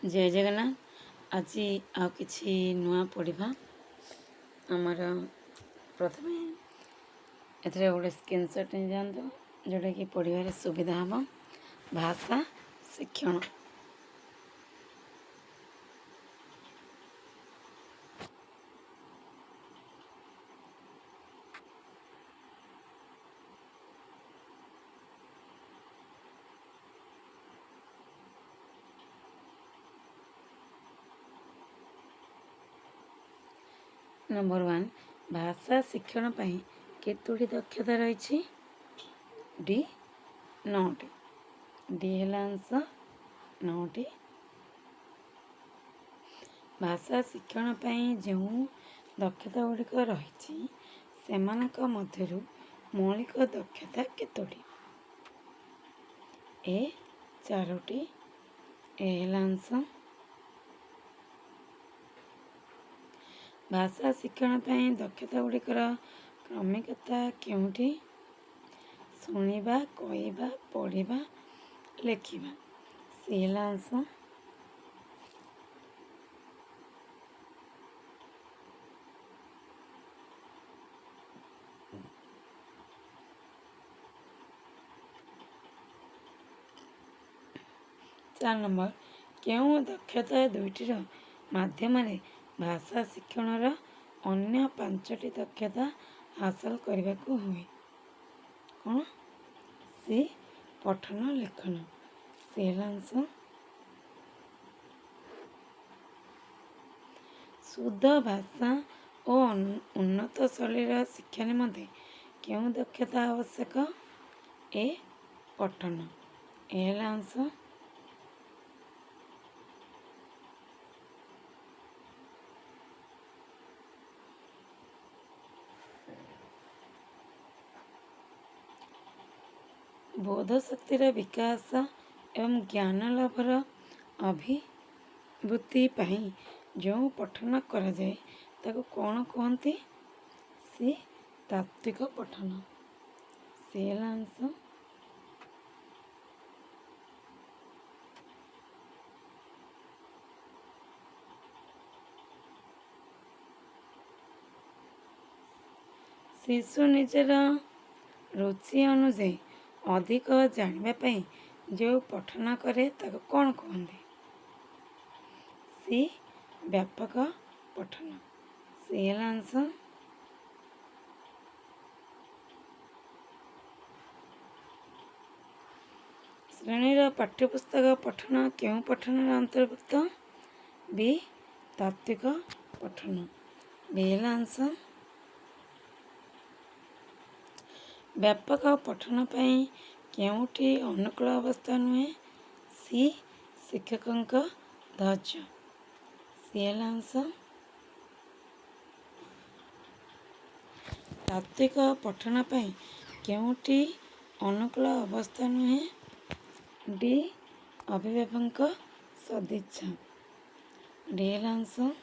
जय जगन्नाथ। आज आउ किछि नुआ पढ़ा आमर प्रथमे एथरे गोटे स्क्रीनशॉट नहीं जातु जोटा कि पढ़ार सुविधा हम भाषा शिक्षण। नंबर 1 भाषा शिक्षण पाई केतोटी दक्षता रही डी 9टी डी है आंसर 9टी। भाषा शिक्षण पाई जो दक्षता गुड़िक रही सेमानक मध्यरु मौलिक दक्षता केतोटी ए 4टी ए है आंसर। भाषा शिक्षण पाई दक्षता गुड़िकर क्रमिकता केउठी शुणिबा कहवा पढ़ा लेखिबा सी है आंसर। चार नंबर केउं दक्षता दुईटीर माध्यम भाषा शिक्षणर अन्य 5टी दक्षता हासिल करने को हुए कौन सी पठन लेखन सी है आंसर। शुद्ध भाषा और उन्नत शैलीर शिक्षा निमंते केउं दक्षता आवश्यक ए पठन ए है आंसर। बोध शक्तिर विकास एवं ज्ञान लाभर अभिवृद्धि पाई जो पठन करा जाए ताको कौन कहते सी तात्विक पठन सी है आंसर। शिशु निजर रुचि अनुसार अधिक जानापी जो पठन करे ताको कौन कहते सी व्यापक पठन सी है आंसर। श्रेणीर पाठ्यपुस्तक पठन क्यों पठन अंतर्भुक्त बी तात्विक पठन बी है आंसर। व्यापक पठन पाई केउठी अनुकूल अवस्था नुहे सी शिक्षक धैर्य सी है आंसर। तात्विक पठन पाई केउठी अनुकूल अवस्था नुहे डी अभिभावक सदिच्छा डी है आंसर।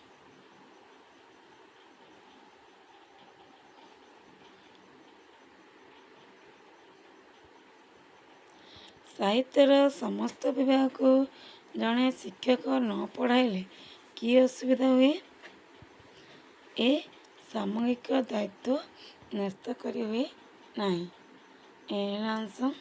साहित्यर समस्त विभाग को जड़े शिक्षक न पढ़ाइले कि असुविधा हुए ए सामूहिक दायित्व न्यस्त करी हुए नहीं ए है आंसर।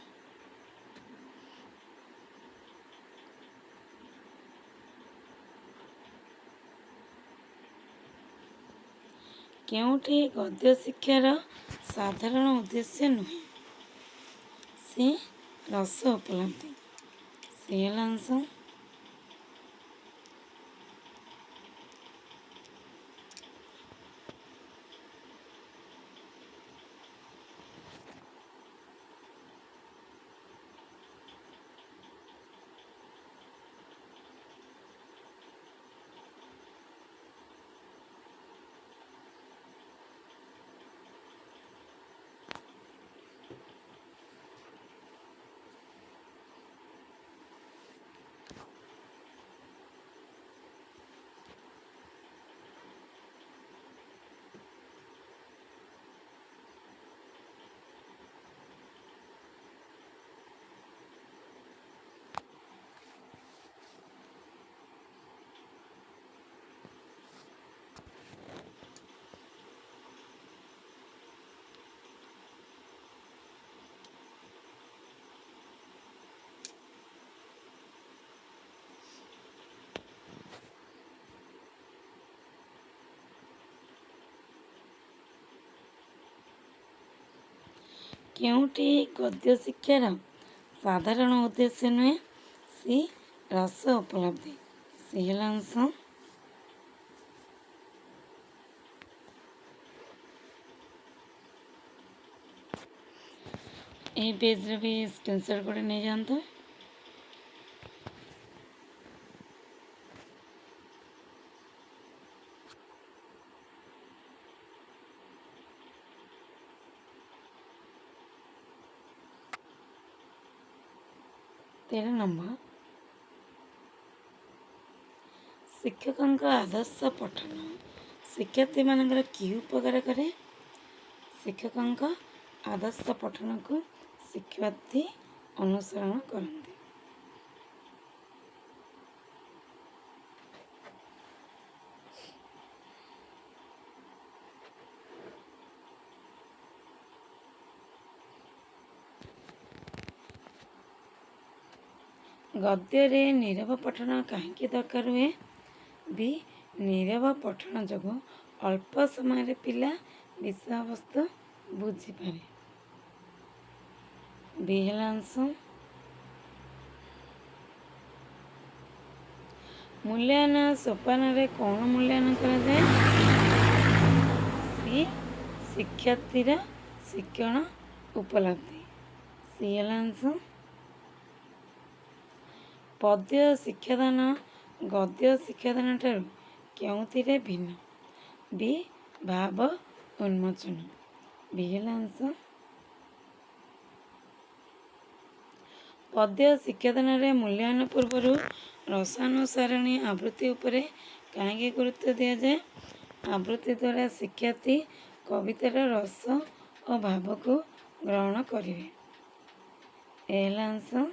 केउठी गद्य शिक्षार साधारण उद्देश्य नुहे सी रस उपलब्धि सी है आंसर। କେଉଁଟି ଗଦ୍ୟ ଶିକ୍ଷାର ସାଧାରଣ ଉଦ୍ଦେଶ୍ୟ ନୁହେଁ? ସି ରସ ଉପଲବ୍ଧି। ସି ହେଲା ଆନ୍ସର। ଏହି ପେଜ୍ରେ ବି ସ୍କ୍ରିନସଟ୍ ଗୋଟେ ନେଇଯାଆନ୍ତୁ। ତେର ନମ୍ବର, ଶିକ୍ଷକଙ୍କ ଆଦର୍ଶ ପଠନ ଶିକ୍ଷାର୍ଥୀମାନଙ୍କର କି ଉପକାର କରେ? ଶିକ୍ଷକଙ୍କ ଆଦର୍ଶ ପଠନକୁ ଶିକ୍ଷାର୍ଥୀ ଅନୁସରଣ କରନ୍ତି। ଗଦ୍ୟରେ ନୀରବ ପଠନ କାହିଁକି ଦରକାର ହୁଏ? ବି ନୀରବ ପଠନ ଯୋଗୁଁ ଅଳ୍ପ ସମୟରେ ପିଲା ବିଷୟବସ୍ତୁ ବୁଝିପାରେ। ବି ହେଲା ଆନ୍ସର। ମୂଲ୍ୟାୟନ ସୋପାନରେ କ'ଣ ମୂଲ୍ୟାୟନ କରାଯାଏ? ସି ଶିକ୍ଷାର୍ଥୀର ଶିକ୍ଷଣ ଉପଲବ୍ଧି। ସି ହେଲା ଆନ୍ସର। ପଦ୍ୟ ଶିକ୍ଷାଦାନ ଗଦ୍ୟ ଶିକ୍ଷାଦାନ ଠାରୁ କେଉଁଥିରେ ଭିନ୍ନ? ବି ଭାବ ଉନ୍ମୋଚନ। ବି ହେଲା ଆନ୍ସର। ପଦ୍ୟ ଶିକ୍ଷାଦାନରେ ମୂଲ୍ୟାୟନ ପୂର୍ବରୁ ରସାନୁସାରଣୀ ଆବୃତ୍ତି ଉପରେ କାହିଁକି ଗୁରୁତ୍ୱ ଦିଆଯାଏ? ଆବୃତ୍ତି ଦ୍ୱାରା ଶିକ୍ଷାର୍ଥୀ କବିତାର ରସ ଓ ଭାବକୁ ଗ୍ରହଣ କରିବେ। ଏ ହେଲା ଆନ୍ସର।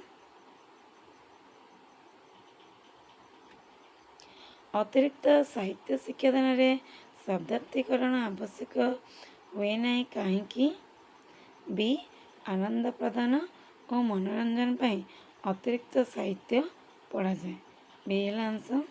ଅତିରିକ୍ତ ସାହିତ୍ୟ ଶିକ୍ଷାଦାନରେ ଶବ୍ଦାର୍ଥୀକରଣ ଆବଶ୍ୟକ ହୁଏ ନାହିଁ କାହିଁକି? ବି ଆନନ୍ଦ ପ୍ରଦାନ ଓ ମନୋରଞ୍ଜନ ପାଇଁ ଅତିରିକ୍ତ ସାହିତ୍ୟ ପଢ଼ାଯାଏ। ବି ହେଲା ଆନ୍ସର।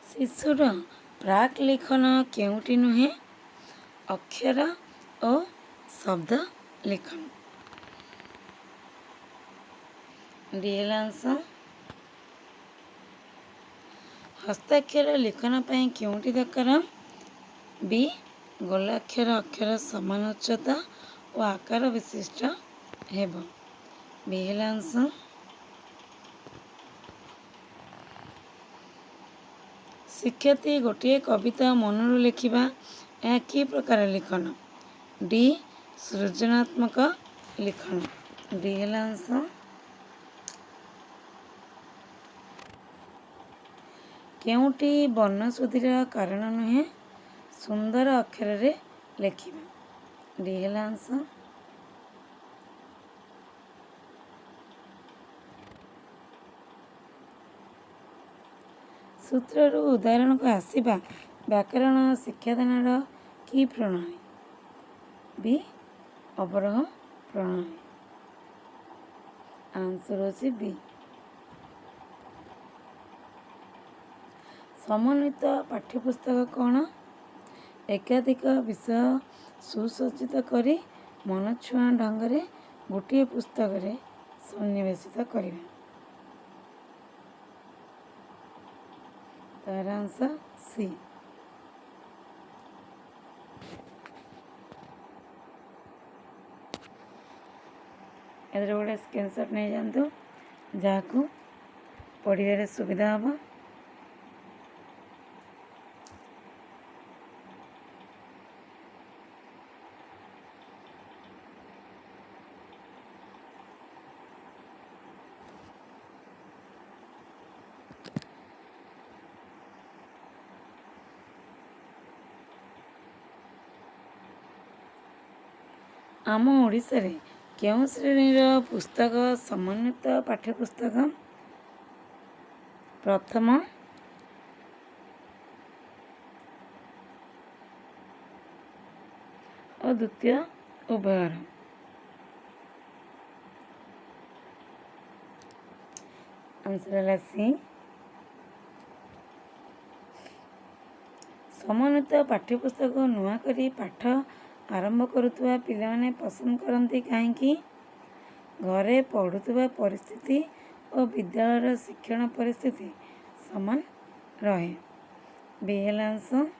ଶିଶୁର ପ୍ରାକ୍ ଲିଖନ କେଉଁଟି ନୁହେଁ? ଅକ୍ଷର ଓ ଶବ୍ଦ ଲିଖନ। ଡି ହେଲା ଆନ୍ସର। ହସ୍ତାକ୍ଷର ଲିଖନ ପାଇଁ କେଉଁଟି ଦରକାର? ବି ଗୋଲାକ୍ଷର ଅକ୍ଷର ସମାନ ଉଚ୍ଚତା ଓ ଆକାର ବିଶିଷ୍ଟ ହେବ। ବି ହେଲା ଆନ୍ସର। ଶିକ୍ଷାର୍ଥୀ ଗୋଟିଏ କବିତା ମନରୁ ଲେଖିବା, ଏହା କି ପ୍ରକାର ଲିଖନ? ଡି ସୃଜନାତ୍ମକ ଲିଖନ। ଡି ହେଲା ଆନ୍ସର। କେଉଁଟି ବର୍ଣ୍ଣଶୁଦ୍ଧିର କାରଣ ନୁହେଁ? ସୁନ୍ଦର ଅକ୍ଷରରେ ଲେଖିବା। ଡି ହେଲା ଆନ୍ସର। ସୂତ୍ରରୁ ଉଦାହରଣକୁ ଆସିବା ବ୍ୟାକରଣ ଶିକ୍ଷାଦାନର କି ପ୍ରଣାଳୀ? ବି ଅବରୋହ ପ୍ରଣାଳୀ। ଆନ୍ସର ହେଉଛି ବି। ସମନ୍ୱିତ ପାଠ୍ୟପୁସ୍ତକ କ'ଣ? ଏକାଧିକ ବିଷୟ ସୁସଜ୍ଜିତ କରି ମନଛୁଆଁ ଢଙ୍ଗରେ ଗୋଟିଏ ପୁସ୍ତକରେ ସନ୍ନିବେଶିତ କରିବା। ତାର ଆନ୍ସର ସି। एथरे गोटे स्क्रीनशॉट नहीं जातु जहाँ पढ़ार सुविधा हम। आम ओडिशा रे केउं श्रेणीर पुस्तक समन्वित पाठ्यपुस्तक? प्रथम और द्वितीय उभयर। आंसर है सी। समन्वित पाठ्यपुस्तक नुआ करी पाठ आरंभ करुवा पिलाने पसंद करती कहीं? घरे पढ़ुवा परिस्थिति और विद्यालय शिक्षण परिस्थिति समान रहे। बी है आंसर।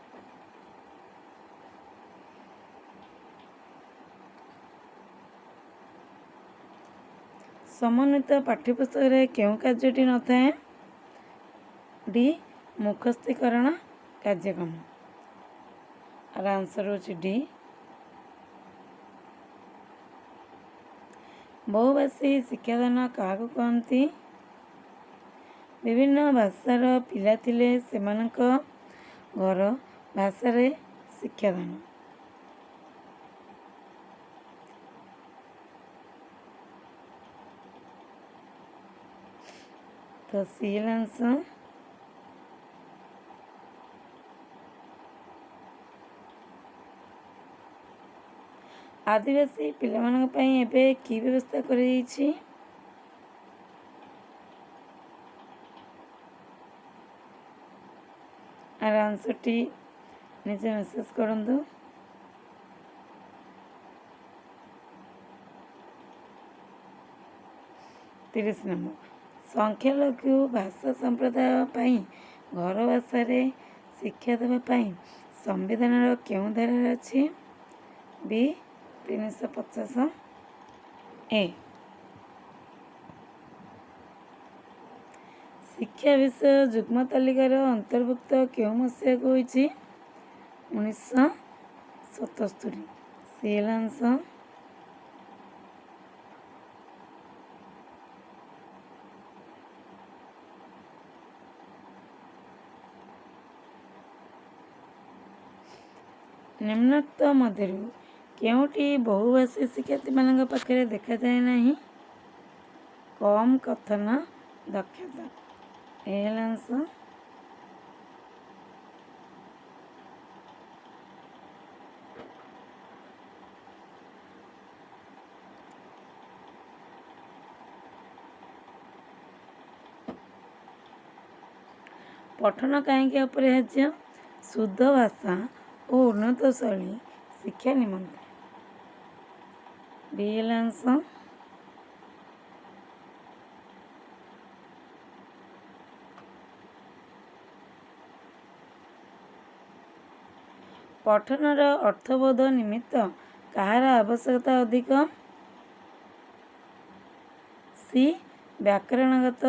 समन्वित पाठ्यपुस्तक रे केउं कार्यटी न थाए? डी मुखस्थीकरण कार्यक्रम। और आंसर होची डी। बहुभाषी शिक्षादान क्या कहती? विभिन्न भाषार पिला थिले सेमानक घर भाषा रे शिक्षादान। तो सी आंसर। आदिवासी पिलामान एबे की व्यवस्था करी? और आंसर टी निजे मेसेज करंतु। तीस नंबर संख्यालघु भाषा संप्रदाय पाई घर भाषा रे शिक्षा देवाई संविधान केउं धारा अच्छी? बी 350 ए। शिक्षा विषय युग्म तालिकार अंतर्भुक्त केउं मसीहा को होईची? 1977। C answer. निम्नोक्त मध्यरु केउंटी बहुभाषी शिक्षार्थी मान पाखे देखा जाए नहीं? कम कथन दक्षता। A answer. पठन कहीं अपरिहार्य? शुद्ध भाषा और उन्नत शैली शिक्षा निमंते। B answer. पठनर अर्थबोध निमित्त कहार आवश्यकता अधिक? सी व्याकरणगत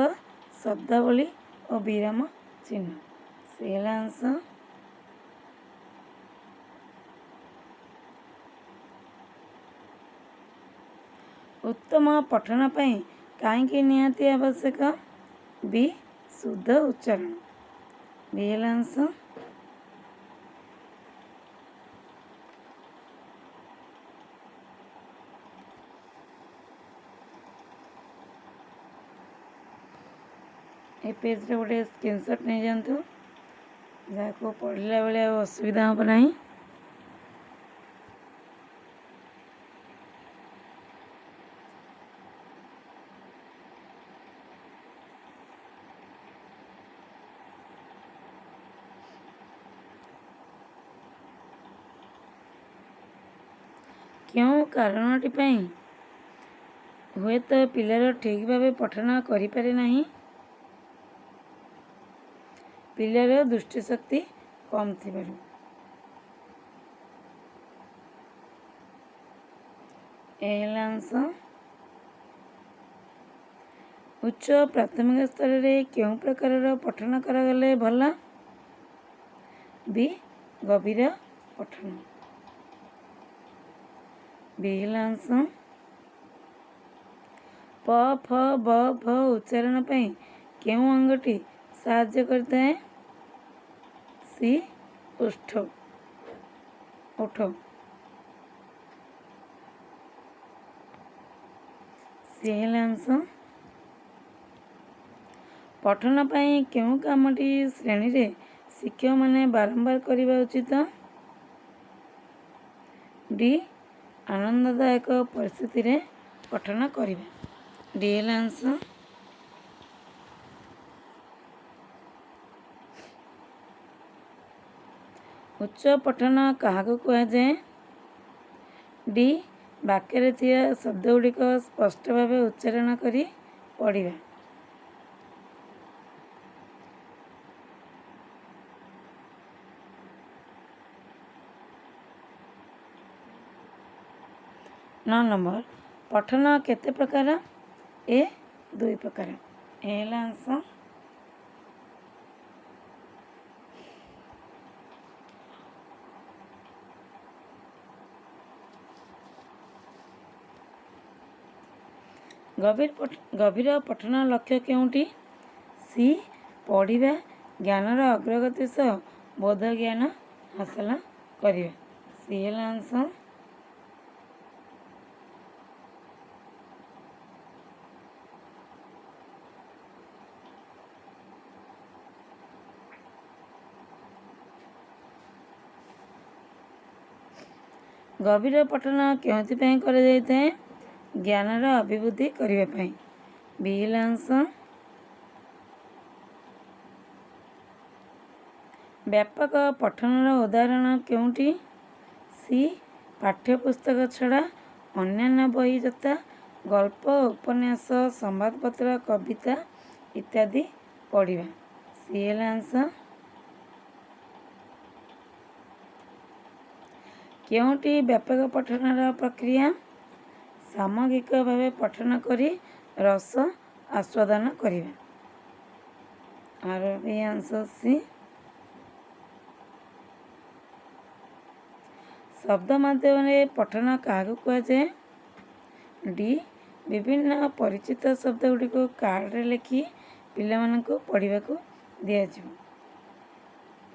शब्दावली और विराम चिन्ह। C answer. उत्तम पठन पाई कहीं निहाती आवश्यक? बी शुद्ध उच्चारण। B answer. ए पेज रे गोटे स्क्रीनशॉट नहीं जातु जहाँ को पढ़ला बेले असुविधा हम नहीं। क्यों कारणटी पाई हुए तो पिलार ठीक भाव पठन करें नहीं? पिलार दृष्टिशक्ति कम थिबारु। A answer. ଉଚ୍ଚ ପ୍ରାଥମିକ ସ୍ତରରେ କେଉଁ ପ୍ରକାରର ପଠନ କରାଗଲେ ଭଲ? ବି. ଗଭୀର ପଠନ। ବି ହେଲା ଅଂଶ। ପ, ଫ, ବ, ଭ ଉଚ୍ଚାରଣ ପାଇଁ କେଉଁ ଅଙ୍ଗଟି ସାହାଯ୍ୟ କରିଥାଏ? ସି. ଓଷ୍ଠ। ଓଠ। ସି ହେଲା ଅଂଶ। ପଠନ ପାଇଁ କେଉଁ କାମଟି ଶ୍ରେଣୀରେ ଶିକ୍ଷକମାନେ ବାରମ୍ବାର କରିବା ଉଚିତ? ଡି. ଆନନ୍ଦଦାୟକ ପରିସ୍ଥିତିରେ ପଠନ କରିବା। ଡି ହେଲା ଅଂଶ। ଉଚ୍ଚ ପଠନ କାହାକୁ କୁହାଯାଏ? ଡି. ବାକ୍ୟରେ ଥିବା ଶବ୍ଦ ଗୁଡ଼ିକ ସ୍ପଷ୍ଟ ଭାବେ ଉଚ୍ଚାରଣ କରି ପଢ଼ିବା। ନଅ ନମ୍ବର, ପଠନ କେତେ ପ୍ରକାର? ଏ. 2 ପ୍ରକାର। ଏ ହେଲା ଅଂଶ। ଗଭୀର ପଠନ ଲକ୍ଷ୍ୟ କେଉଁଠି? ସି. ପଢ଼ିବା, ଜ୍ଞାନର ଅଗ୍ରଗତି ସହ ବୋଧ ଜ୍ଞାନ ହାସଲ କରିବା। ସି ହେଲା ଅଂଶ। ଗଭୀର ପଠନ କେଉଁଥିପାଇଁ କରାଯାଇଥାଏ? ଜ୍ଞାନର ଅଭିବୃଦ୍ଧି କରିବା ପାଇଁ। ବି ହେଲା ଅଂଶ। ବ୍ୟାପକ ପଠନର ଉଦାହରଣ କେଉଁଠି? ସି. ପାଠ୍ୟପୁସ୍ତକ ଛଡ଼ା ଅନ୍ୟାନ୍ୟ ବହି ଯଥା ଗଳ୍ପ, ଉପନ୍ୟାସ, ସମ୍ବାଦପତ୍ର, କବିତା ଇତ୍ୟାଦି ପଢ଼ିବା। ସି ହେଲା ଅଂଶ। କେଉଁଟି ବ୍ୟାପକ ପଠନର ପ୍ରକ୍ରିୟା? ସାମଗ୍ରିକ ଭାବେ ପଠନ କରି ରସ ଆସ୍ୱାଦନ କରିବା। ଆର ବି ଅଂଶ ସି। ଶବ୍ଦ ମାଧ୍ୟମରେ ପଠନ କାହାକୁ କୁହାଯାଏ? ଡି. ବିଭିନ୍ନ ପରିଚିତ ଶବ୍ଦ ଗୁଡ଼ିକୁ କାର୍ଡ଼ରେ ଲେଖି ପିଲାମାନଙ୍କୁ ପଢ଼ିବାକୁ ଦିଆଯିବ।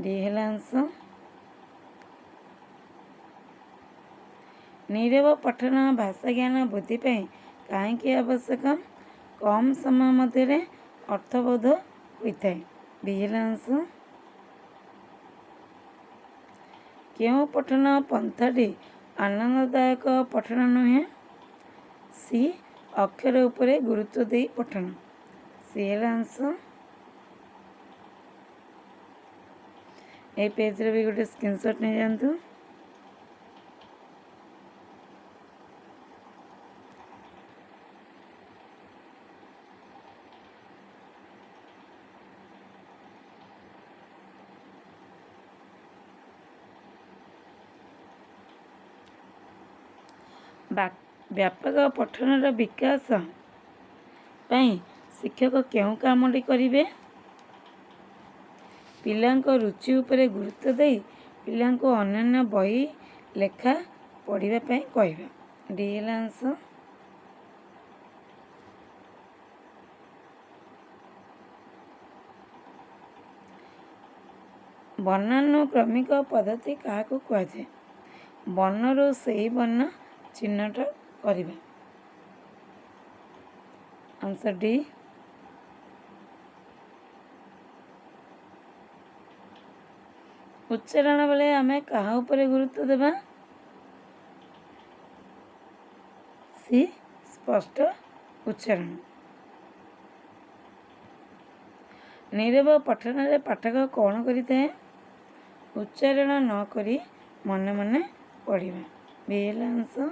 ଡି ହେଲା ଅଂଶ। ନୀରବ ପଠନ ଭାଷା ଜ୍ଞାନ ବୃଦ୍ଧି ପାଇଁ କାହିଁକି ଆବଶ୍ୟକ? କମ୍ ସମୟ ମଧ୍ୟରେ ଅର୍ଥବୋଧ ହୋଇଥାଏ। ବି ହେଲା ଅଂଶ। କେଉଁ ପଠନ ପନ୍ଥାଟି ଆନନ୍ଦଦାୟକ ପଠନ ନୁହେଁ? ସି. ଅକ୍ଷର ଉପରେ ଗୁରୁତ୍ୱ ଦେଇ ପଠନ। ସି ହେଲା ଅଂଶ। এই ପେଜ୍ରେ ବି ଗୋଟେ ସ୍କ୍ରିନଶଟ୍ ନେଇଯାଆନ୍ତୁ। ବ୍ୟାପକ ପଠନର ବିକାଶ ପାଇଁ ଶିକ୍ଷକ କେଉଁ କାମଟି କରିବେ? ପିଲାଙ୍କ ରୁଚି ଉପରେ ଗୁରୁତ୍ୱ ଦେଇ ପିଲାଙ୍କୁ ଅନ୍ୟାନ୍ୟ ବହି ଲେଖା ପଢ଼ିବା ପାଇଁ କହିବା। ଡି ହେଲା ଅଂଶ। ବର୍ଣ୍ଣାନୁକ୍ରମିକ ପଦ୍ଧତି କାହାକୁ କୁହାଯାଏ? ବର୍ଣ୍ଣରୁ ସେହି ବର୍ଣ୍ଣ ଚିହ୍ନଟ କରିବା। Answer D. ଉଚ୍ଚାରଣ ବେଳେ ଆମେ କାହା ଉପରେ ଗୁରୁତ୍ୱ ଦେବା? ସି. ସ୍ପଷ୍ଟ ଉଚ୍ଚାରଣ। ନୀରବ ପଠନରେ ପାଠକ କ'ଣ କରିଥାଏ? ଉଚ୍ଚାରଣ ନ କରି ମନେ ମନେ ପଢ଼ିବା। ବି ହେଲା ଅଂଶ।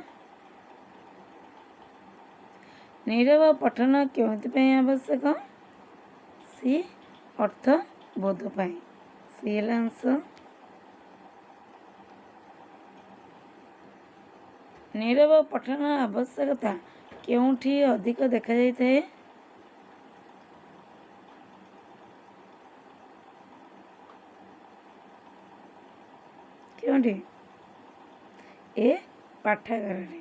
ନୀରବ ପଠନ କେଉଁଥିପାଇଁ ଆବଶ୍ୟକ? ସି. ଅର୍ଥ ବୋଧ ପାଇଁ। ସି ହେଲା ଅଂଶ। ନୀରବ ପଠନ ଆବଶ୍ୟକତା କେଉଁଠି ଅଧିକ ଦେଖାଯାଇଥାଏ? କେଉଁଠି? ଏ ପାଠାଗାରରେ।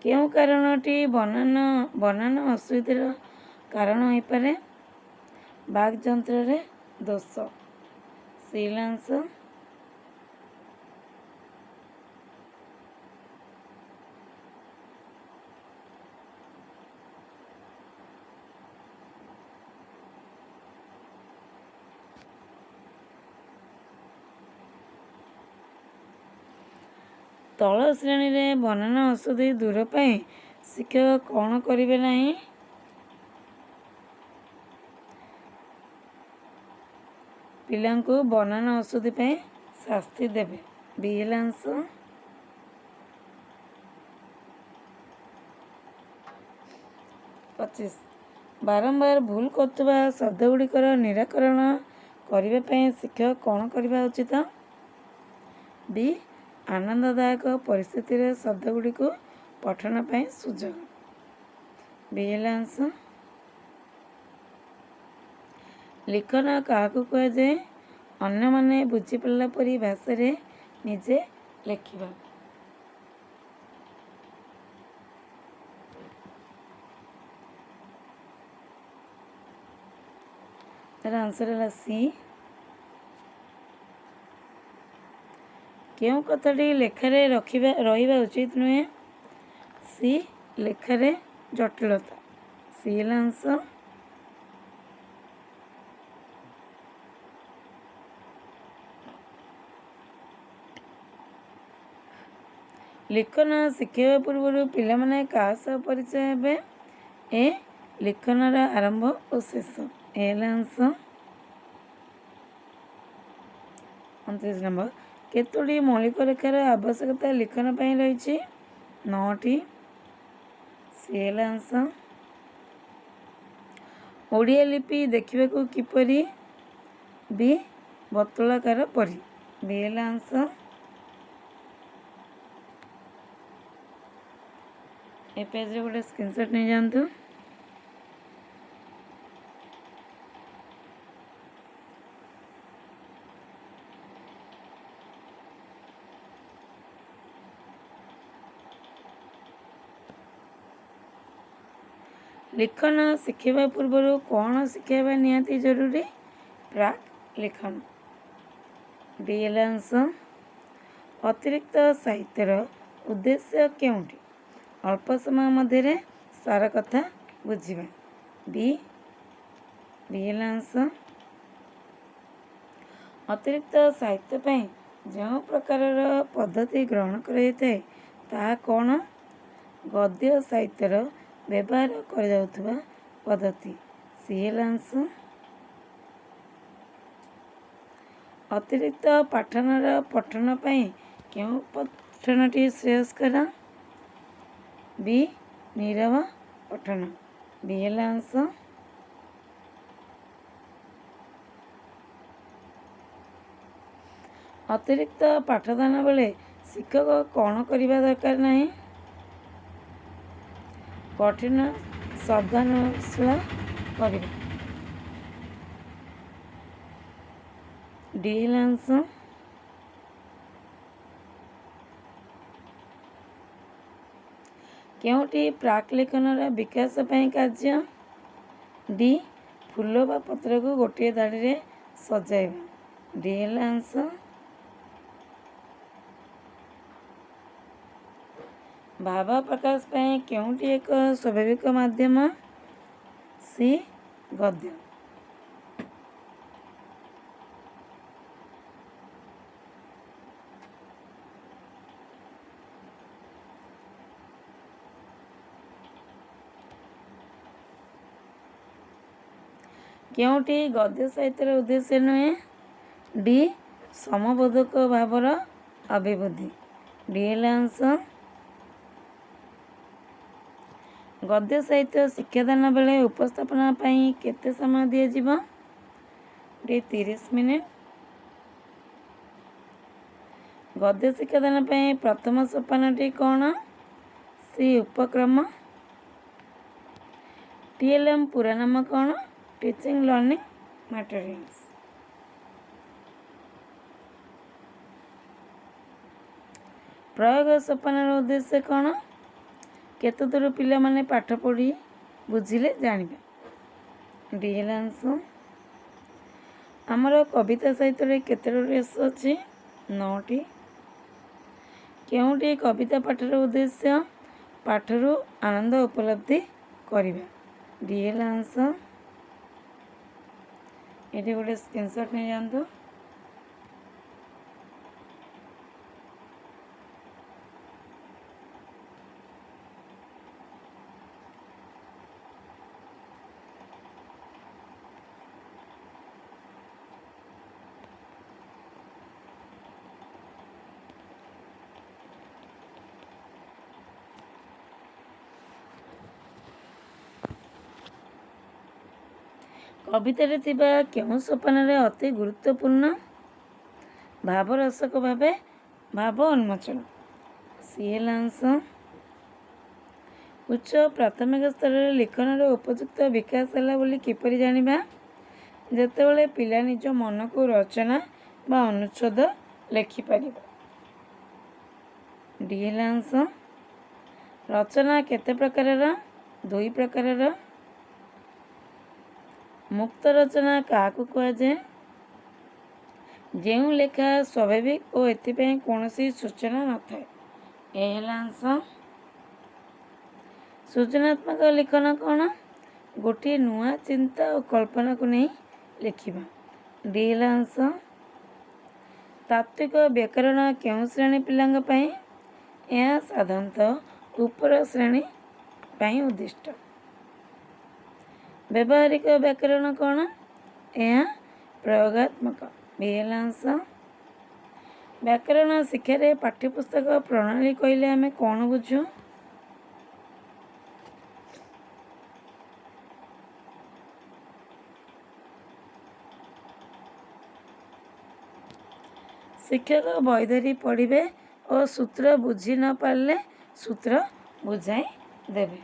କେଉଁ କାରଣଟି ବନାନ ଅସୁବିଧାର କାରଣ ହୋଇପାରେ? ବାକ୍ଯନ୍ତ୍ରରେ ଦୋଷ। ଶିଳାଂଶ। ତଳ ଶ୍ରେଣୀରେ ବନାନ ଅଶୁଦ୍ଧି ଦୂର ପାଇଁ ଶିକ୍ଷକ କ'ଣ କରିବେ ନାହିଁ? ପିଲାଙ୍କୁ ବନାନ ଅଶୁଦ୍ଧି ପାଇଁ ଶାସ୍ତି ଦେବେ। ବି ହେଲା ଅଂଶ। ବାରମ୍ବାର ଭୁଲ କରୁଥିବା ଶବ୍ଦ ଗୁଡ଼ିକର ନିରାକରଣ କରିବା ପାଇଁ ଶିକ୍ଷକ କ'ଣ କରିବା ଉଚିତ? ବି ଆନନ୍ଦଦାୟକ ପରିସ୍ଥିତିରେ ଶବ୍ଦ ଗୁଡ଼ିକୁ ପଠନ ପାଇଁ ସୁଯୋଗ। ବି ହେଲା ଅଂଶ। ଲିଖନ କାହାକୁ କୁହାଯାଏ? ଅନ୍ୟମାନେ ବୁଝିପାରିଲା ପରି ଭାଷାରେ ନିଜେ ଲେଖିବା। ତାର ଆନ୍ସର ହେଲା ସି। କେଉଁ କଥାଟି ଲେଖାରେ ରହିବା ଉଚିତ ନୁହେଁ? ସି ଲେଖାରେ ଜଟିଳତା। ସି ହେଲା ଅଂଶ। ଲିଖନ ଶିଖାଇବା ପୂର୍ବରୁ ପିଲାମାନେ କାହା ସହ ପରିଚୟ ହେବେ? ଏ ଲିଖନର ଆରମ୍ଭ ଓ ଶେଷ। ଏ ହେଲା ଅଂଶ। 29 ନମ୍ବର। କେତୋଟି ମୌଳିକ ରେଖାର ଆବଶ୍ୟକତା ଲିଖନ ପାଇଁ ରହିଛି? 9ଟି। ସି ହେଲା ଅଂଶ। ଓଡ଼ିଆ ଲିପି ଦେଖିବାକୁ କିପରି? ବି ବର୍ତ୍ତୁଳାକାର ପରି। ବି ହେଲା ଅଂଶ। ଏ ପେଜରେ ଗୋଟେ ସ୍କ୍ରିନଶଟ୍ ନେଇଯାଆନ୍ତୁ। ଲିଖନ ଶିଖାଇବା ପୂର୍ବରୁ କ'ଣ ଶିଖାଇବା ନିହାତି ଜରୁରୀ? ପ୍ରାକ୍ ଲିଖନ। ଡି ହେଲା ଅଂଶ। ଅତିରିକ୍ତ ସାହିତ୍ୟର ଉଦ୍ଦେଶ୍ୟ କେଉଁଠି? ଅଳ୍ପ ସମୟ ମଧ୍ୟରେ ସାର କଥା ବୁଝିବା। ବି ହେଲା ଅଂଶ। ଅତିରିକ୍ତ ସାହିତ୍ୟ ପାଇଁ ଯେଉଁ ପ୍ରକାରର ପଦ୍ଧତି ଗ୍ରହଣ କରାଯାଇଥାଏ ତାହା କ'ଣ? ଗଦ୍ୟ ସାହିତ୍ୟର ବ୍ୟବହାର କରାଯାଉଥିବା ପଦ୍ଧତି। ସି ହେଲା ଅଂଶ। ଅତିରିକ୍ତ ପାଠନର ପଠନ ପାଇଁ କେଉଁ ପଠନଟି ଶ୍ରେୟସ୍କର? ବି ନୀରବ ପଠନ। ବି ହେଲା ଅଂଶ। ଅତିରିକ୍ତ ପାଠଦାନ ବେଳେ ଶିକ୍ଷକ କ'ଣ କରିବା ଦରକାର ନାହିଁ? କଠିନ ଶବ୍ଦାନୁଶୀଳନ କରିବା। ଡି ହେଲା ଅଂଶ। କେଉଁଟି ପ୍ରାକ୍ ଲେଖନର ବିକାଶ ପାଇଁ କାର୍ଯ୍ୟ? ଡି ଫୁଲ ବା ପତ୍ରକୁ ଗୋଟିଏ ଧାଡ଼ିରେ ସଜାଇବା। ଡି ହେଲା ଅଂଶ। ଭାବ ପ୍ରକାଶ ପାଇଁ କେଉଁଟି ଏକ ସ୍ୱାଭାବିକ ମାଧ୍ୟମ? ସି ଗଦ୍ୟ। କେଉଁଟି ଗଦ୍ୟ ସାହିତ୍ୟର ଉଦ୍ଦେଶ୍ୟ ନୁହେଁ? ଡି ସମବୋଧକ ଭାବର ଅଭିବୃଦ୍ଧି। ଡି ହେଲା ଅଂଶ। ଗଦ୍ୟ ସାହିତ୍ୟ ଶିକ୍ଷାଦାନ ବେଳେ ଉପସ୍ଥାପନା ପାଇଁ କେତେ ସମୟ ଦିଆଯିବ? D 30 minute. ଗଦ୍ୟ ଶିକ୍ଷାଦାନ ପାଇଁ ପ୍ରଥମ ସୋପାନଟି କ'ଣ? ସି ଉପକ୍ରମ। TLM ପୁରା ନାମ କ'ଣ? Teaching learning materials. प्रयोग सोपानर उद्देश्य कौन? केते दूर पिला माने पाठ पढ़ी बुझिले जानिबा। डी हेला आंसर। आमर कविता साहित्य रे केते रेस अछि? 9टी। केउटी कविता पाठर उद्देश्य? पाठरू आनंद उपलब्धि करिबा। डी हेला आंसर। एटी गोटे स्क्रीनशॉट नहीं जानतो। कवितारे थिबा केउं सोपानरे अति गुरुत्वपूर्ण? भावरसक भावे भाव उन्मोचन। सी हेला आंसर। उच्च प्राथमिक स्तर रे लिखनर उपयुक्त विकास होला बोली किपरि जानिबा? जेतेबेले पिला निज मन को रचना बा अनुच्छेद लेखि परिबा। डी हेला आंसर। रचना केते प्रकारर? 2 प्रकारर। मुक्त रचना काहाकू कुहाଯାଏ? ଯେଉଁ ଲେଖା ସ୍ୱାଭାବିକ ଓ ଏଥିପାଇଁ କୌଣସି ସୂଚନା ନଥାଏ। ଏ ହେଲା ଆନ୍ସର। ସୃଜନାତ୍ମକ ଲିଖନ କ'ଣ? ଗୋଟିଏ ନୂଆ ଚିନ୍ତା ଓ କଳ୍ପନାକୁ ନେଇ ଲେଖିବା। ଡି ହେଲା ଆନ୍ସର। ତାତ୍ତ୍ୱିକ ବ୍ୟାକରଣ କେଉଁ ଶ୍ରେଣୀ ପିଲାଙ୍କ ପାଇଁ? ଏହା ସାଧାରଣତଃ ଉପର ଶ୍ରେଣୀ ପାଇଁ ଉଦ୍ଦିଷ୍ଟ। ବ୍ୟବହାରିକ ବ୍ୟାକରଣ କ'ଣ? ଏହା ପ୍ରୟୋଗାତ୍ମକ। बी ହେଲା आंसर। व्याकरण शिक्षार पाठ्यपुस्तक प्रणाली कहले आम कौन बुझू? शिक्षक बही धरी पढ़े और सूत्र बुझी न पारे सूत्र बुझाई देवे।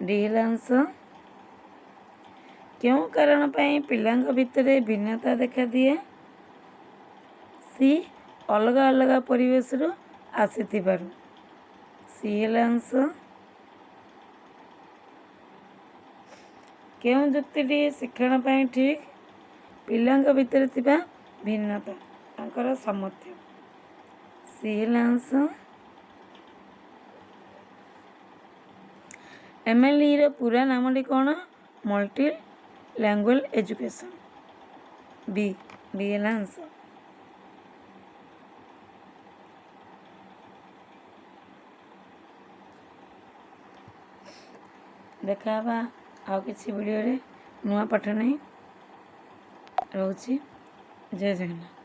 डी ହେଲା आंसर। क्यों कारण पाई पिलांग भितरे भिन्नता देखा दिए? सी अलग अलग परिवेश रु आसीथिबारु। सी ହେଲା आंसर। क्यों जुक्ति शिक्षण पाई ठीक? पिलांग भितरे थिबा भिन्नता तांकर सामर्थ्य। सी ହେଲା आंसर। MLE रो पूरा नामटी कौन? Multi language education. बी ହେଲା आंसर। देखा आउ किसी वीडियो रे नुआ पाठ नहीं रोची। जय जगन्नाथ।